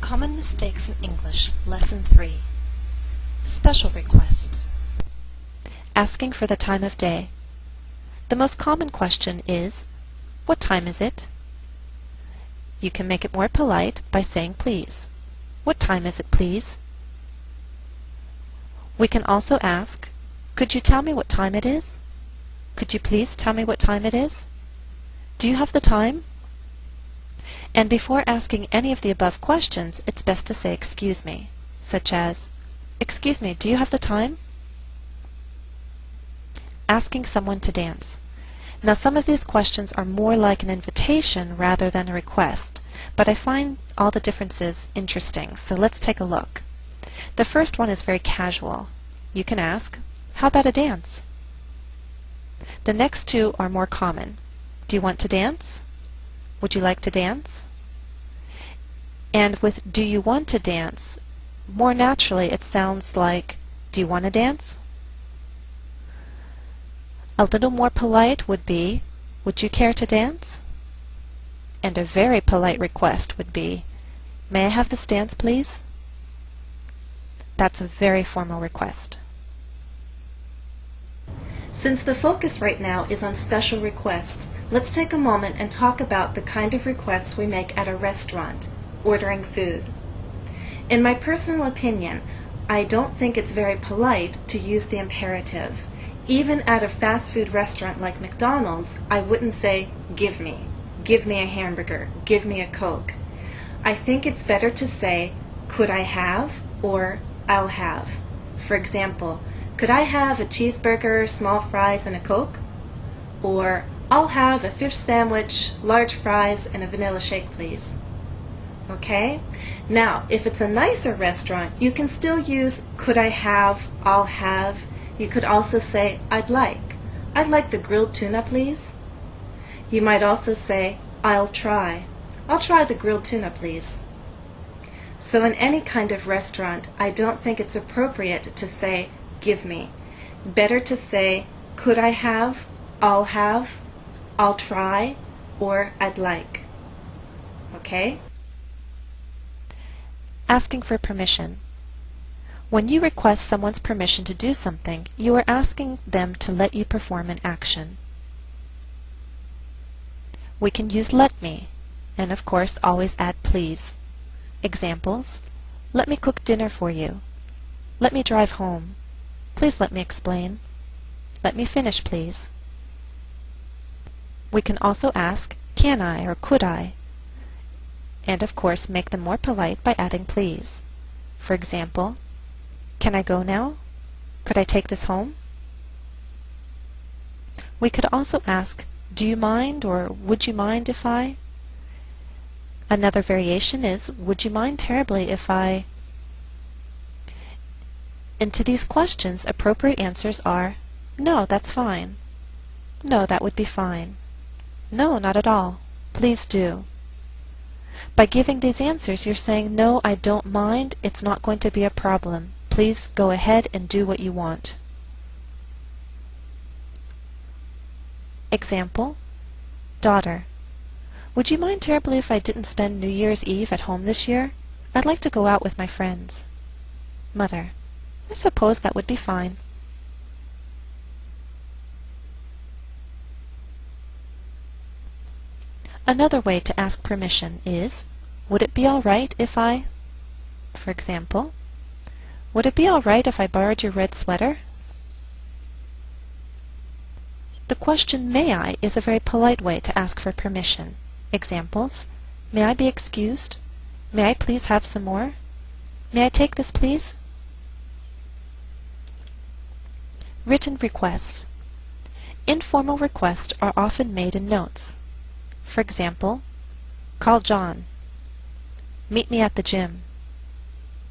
Common Mistakes in English, Lesson 3. Special Requests. Asking for the time of day. The most common question is, what time is it? You can make it more polite by saying please. What time is it, please? We can also ask, could you tell me what time it is? Could you please tell me what time it is? Do you have the time? And before asking any of the above questions, it's best to say excuse me, such as, excuse me, do you have the time? Asking someone to dance. Now some of these questions are more like an invitation rather than a request, but I find all the differences interesting, so let's take a look. The first one is very casual. You can ask, how about a dance? The next two are more common. Do you want to dance? Would you like to dance? And with do you want to dance, more naturally it sounds like, do you want to dance? A little more polite would be, would you care to dance? And a very polite request would be, may I have this dance, please? That's a very formal request. Since the focus right now is on special requests, let's take a moment and talk about the kind of requests we make at a restaurant, ordering food. In my personal opinion, I don't think it's very polite to use the imperative. Even at a fast food restaurant like McDonald's, I wouldn't say, give me a hamburger, give me a Coke. I think it's better to say, could I have, or I'll have. For example, could I have a cheeseburger, small fries, and a Coke? Or, I'll have a fish sandwich, large fries, and a vanilla shake, please. Okay? Now, if it's a nicer restaurant, you can still use could I have, I'll have. You could also say, I'd like the grilled tuna, please. You might also say, I'll try the grilled tuna, please. So in any kind of restaurant, I don't think it's appropriate to say, give me. Better to say, could I have, I'll try, or I'd like. Okay? Asking for permission. When you request someone's permission to do something, you are asking them to let you perform an action. We can use let me, and of course always add please. Examples: let me cook dinner for you. Let me drive home. Please let me explain. Let me finish, please. We can also ask, can I or could I? And of course make them more polite by adding please. For example, can I go now? Could I take this home? We could also ask, do you mind or would you mind if I? Another variation is, would you mind terribly if I? And to these questions, appropriate answers are, no, that's fine. No, that would be fine. No, not at all. Please do. By giving these answers, you're saying, no, I don't mind. It's not going to be a problem. Please go ahead and do what you want. Example: daughter, would you mind terribly if I didn't spend New Year's Eve at home this year? I'd like to go out with my friends. Mother, I suppose that would be fine. Another way to ask permission is, would it be all right if I? For example, would it be all right if I borrowed your red sweater? The question may I is a very polite way to ask for permission. Examples: may I be excused? May I please have some more? May I take this, please? Written requests. Informal requests are often made in notes. For example, call John. Meet me at the gym.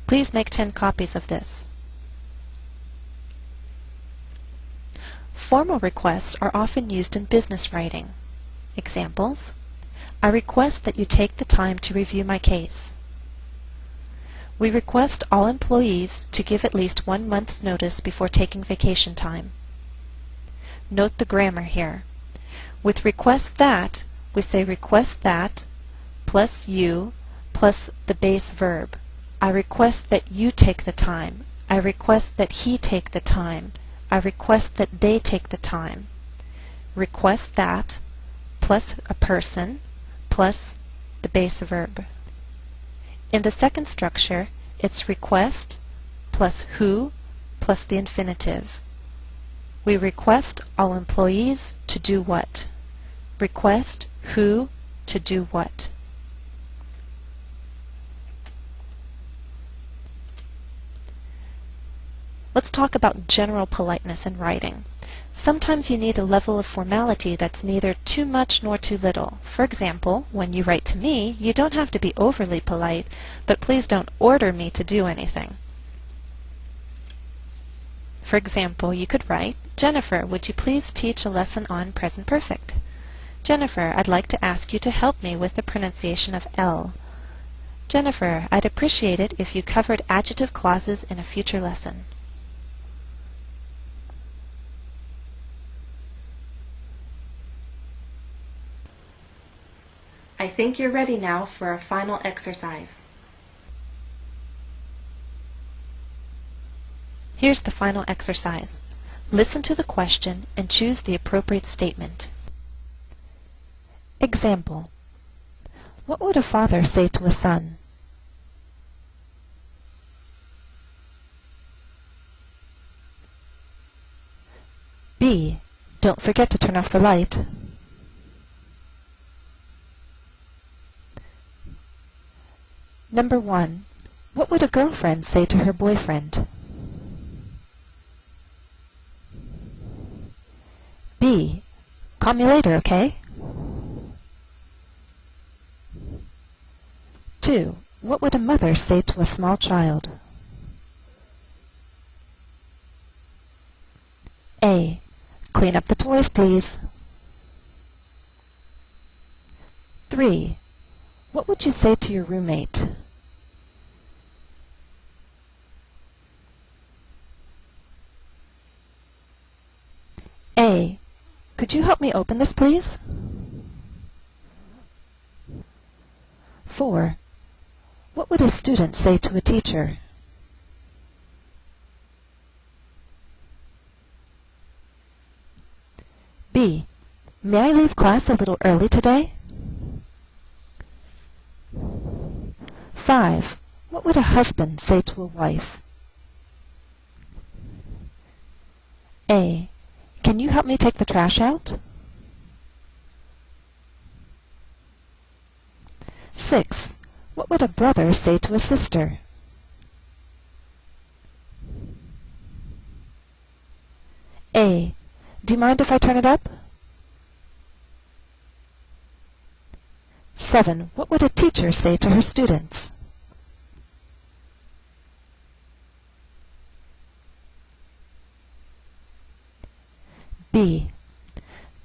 Please make 10 copies of this. Formal requests are often used in business writing. Examples: I request that you take the time to review my case. We request all employees to give at least 1 month's notice before taking vacation time. Note the grammar here. With request that, we say request that plus you plus the base verb. I request that you take the time. I request that he take the time. I request that they take the time. Request that plus a person plus the base verb. In the second structure, it's request plus who plus the infinitive. We request all employees to do what? Request who to do what? Let's talk about general politeness in writing. Sometimes you need a level of formality that's neither too much nor too little. For example, when you write to me, you don't have to be overly polite, but please don't order me to do anything. For example, you could write, Jennifer, would you please teach a lesson on present perfect? Jennifer, I'd like to ask you to help me with the pronunciation of L. Jennifer, I'd appreciate it if you covered adjective clauses in a future lesson. I think you're ready now for a final exercise. Here's the final exercise. Listen to the question and choose the appropriate statement. Example. What would a father say to a son? B. Don't forget to turn off the light. Number 1. What would a girlfriend say to her boyfriend? B. Call me later, okay? 2. What would a mother say to a small child? A. Clean up the toys, please. 3. What would you say to your roommate? A. Could you help me open this, please? 4. What would a student say to a teacher? B. May I leave class a little early today? 5. What would a husband say to a wife? A. Can you help me take the trash out? 6. What would a brother say to a sister? A. Do you mind if I turn it up? 7. What would a teacher say to her students? B.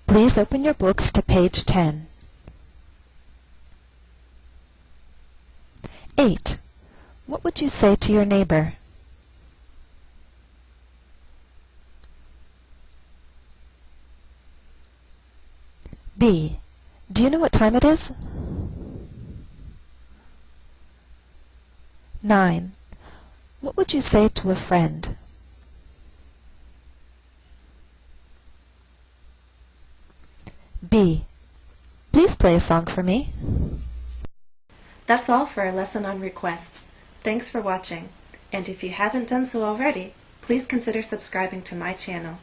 Please open your books to page 10. 8. What would you say to your neighbor? B. Do you know what time it is? 9. What would you say to a friend? B. Please play a song for me. That's all for our lesson on requests. Thanks for watching, and if you haven't done so already, please consider subscribing to my channel.